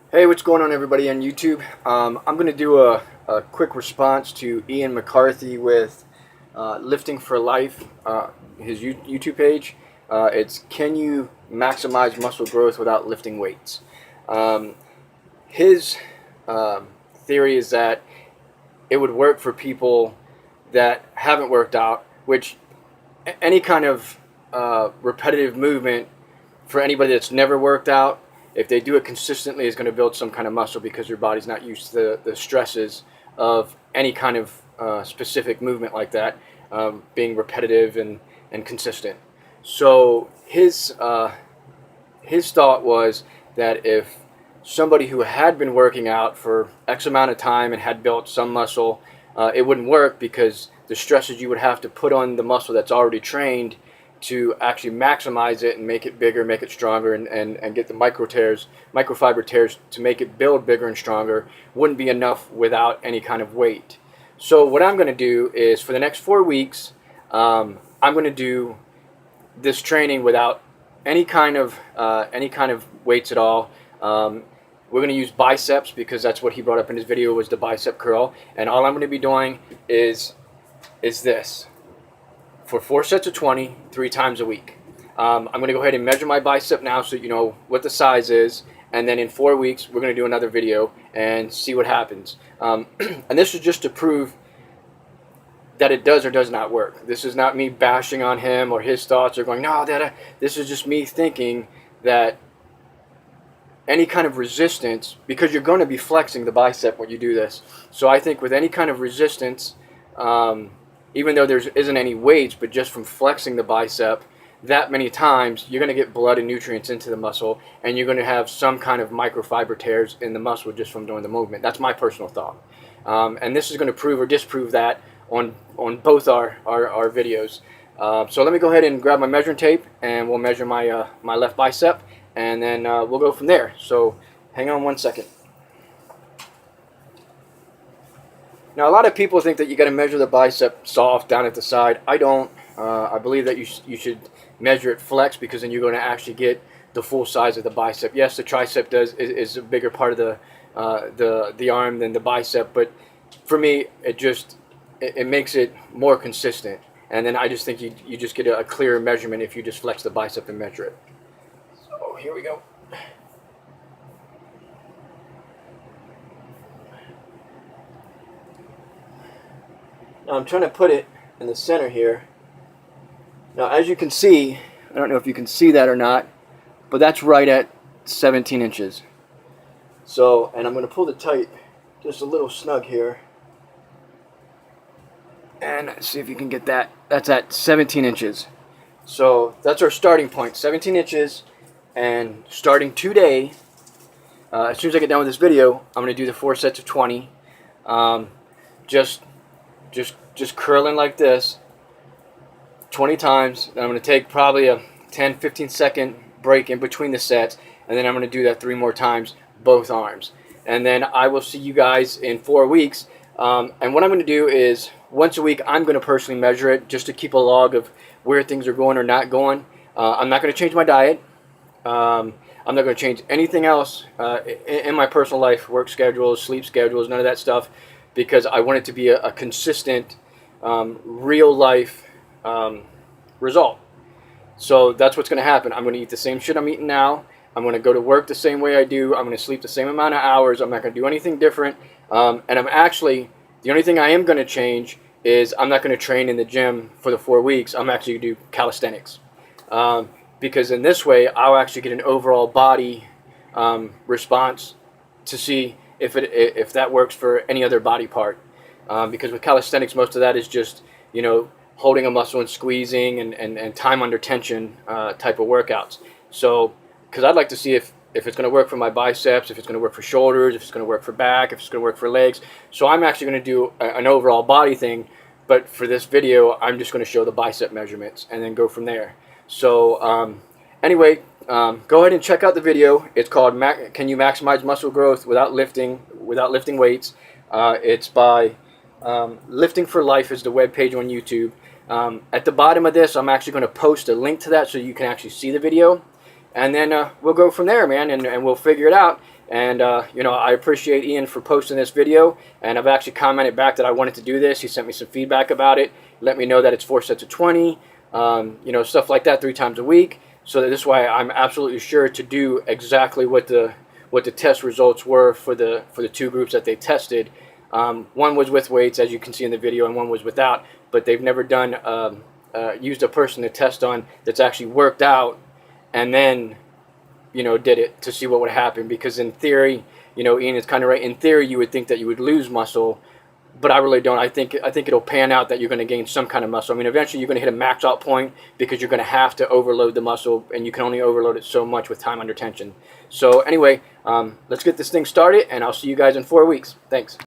Hey, what's going on, everybody on YouTube? I'm going to do a quick response to Ian McCarthy with Lifting for Life, his YouTube page. It's Can You Maximize Muscle Growth Without Lifting Weights? Um, his theory is that it would work for people that haven't worked out, which any kind of repetitive movement for anybody that's never worked out, if they do it consistently, is going to build some kind of muscle because your body's not used to the stresses of any kind of specific movement like that, being repetitive and consistent. So his thought was that if somebody who had been working out for X amount of time and had built some muscle, it wouldn't work because the stresses you would have to put on the muscle that's already trained to actually maximize it and make it bigger, make it stronger, and get the microfiber tears to make it build bigger and stronger wouldn't be enough without any kind of weight. So what I'm going to do is for the next 4 weeks, I'm going to do this training without any kind of weights at all. We're going to use biceps because that's what he brought up in his video, was the bicep curl. And all I'm going to be doing is this for 4 sets of 20, 3 times a week. I'm going to go ahead and measure my bicep now so you know what the size is. And then in 4 weeks, we're going to do another video and see what happens. And this is just to prove that it does or does not work. This is not me bashing on him or his thoughts or going, no, this is just me thinking that any kind of resistance, because you're going to be flexing the bicep when you do this. So I think with any kind of resistance, even though there isn't any weights, but just from flexing the bicep that many times, you're going to get blood and nutrients into the muscle, and you're going to have some kind of microfiber tears in the muscle just from doing the movement. That's my personal thought. And this is going to prove or disprove that on both our videos. So let me go ahead and grab my measuring tape, and we'll measure my my left bicep, and then we'll go from there. So hang on 1 second. Now, a lot of people think that you got to measure the bicep soft down at the side. I don't. I believe that you should measure it flex, because then you're going to actually get the full size of the bicep. Yes, the tricep is a bigger part of the arm than the bicep, but for me, it makes it more consistent. And then I just think you just get a clearer measurement if you just flex the bicep and measure it. So here we go. Now I'm trying to put it in the center here. Now, as you can see, I don't know if you can see that or not, but that's right at 17 inches. So, and I'm going to pull the tight just a little snug here. And see if you can get that. That's at 17 inches. So that's our starting point, 17 inches. And starting today, as soon as I get done with this video, I'm going to do the 4 sets of 20. Just curling like this 20 times. Then I'm going to take probably a 10-15 second break in between the sets, and then I'm going to do that 3 more times, both arms. And then I will see you guys in 4 weeks. And what I'm going to do is once a week I'm going to personally measure it just to keep a log of where things are going or not going. I'm not going to change my diet. I'm not going to change anything else in my personal life, work schedules, sleep schedules, none of that stuff, because I want it to be a consistent, real life result. So that's what's going to happen. I'm going to eat the same shit I'm eating now. I'm going to go to work the same way I do. I'm going to sleep the same amount of hours. I'm not going to do anything different. And I'm actually, the only thing I am going to change is I'm not going to train in the gym for the 4 weeks. I'm actually going to do calisthenics. Because in this way, I'll actually get an overall body response to see if that works for any other body part. Because with calisthenics, most of that is just, holding a muscle and squeezing and time under tension type of workouts. So, because I'd like to see if it's going to work for my biceps, if it's going to work for shoulders, if it's going to work for back, if it's going to work for legs. So I'm actually going to do an overall body thing, but for this video, I'm just going to show the bicep measurements and then go from there. So anyway, go ahead and check out the video. It's called Can You Maximize Muscle Growth Without Lifting Weights? It's by Lifting for Life is the webpage on YouTube. At the bottom of this, I'm actually going to post a link to that so you can actually see the video. And then we'll go from there, man, and we'll figure it out. And you know, I appreciate Ian for posting this video, and I've actually commented back that I wanted to do this. He sent me some feedback about it, let me know that it's 4 sets of 20, you know, stuff like that, 3 times a week. So this is why I'm absolutely sure to do exactly what the test results were for the 2 groups that they tested. One was with weights, as you can see in the video, and one was without. But they've never done used a person to test on that's actually worked out and then, you know, did it to see what would happen. Because in theory, you know, Ian is kind of right. In theory, you would think that you would lose muscle, but I really don't. I think it'll pan out that you're going to gain some kind of muscle. I mean, eventually you're going to hit a max out point because you're going to have to overload the muscle, and you can only overload it so much with time under tension. So anyway, let's get this thing started, and I'll see you guys in 4 weeks. Thanks.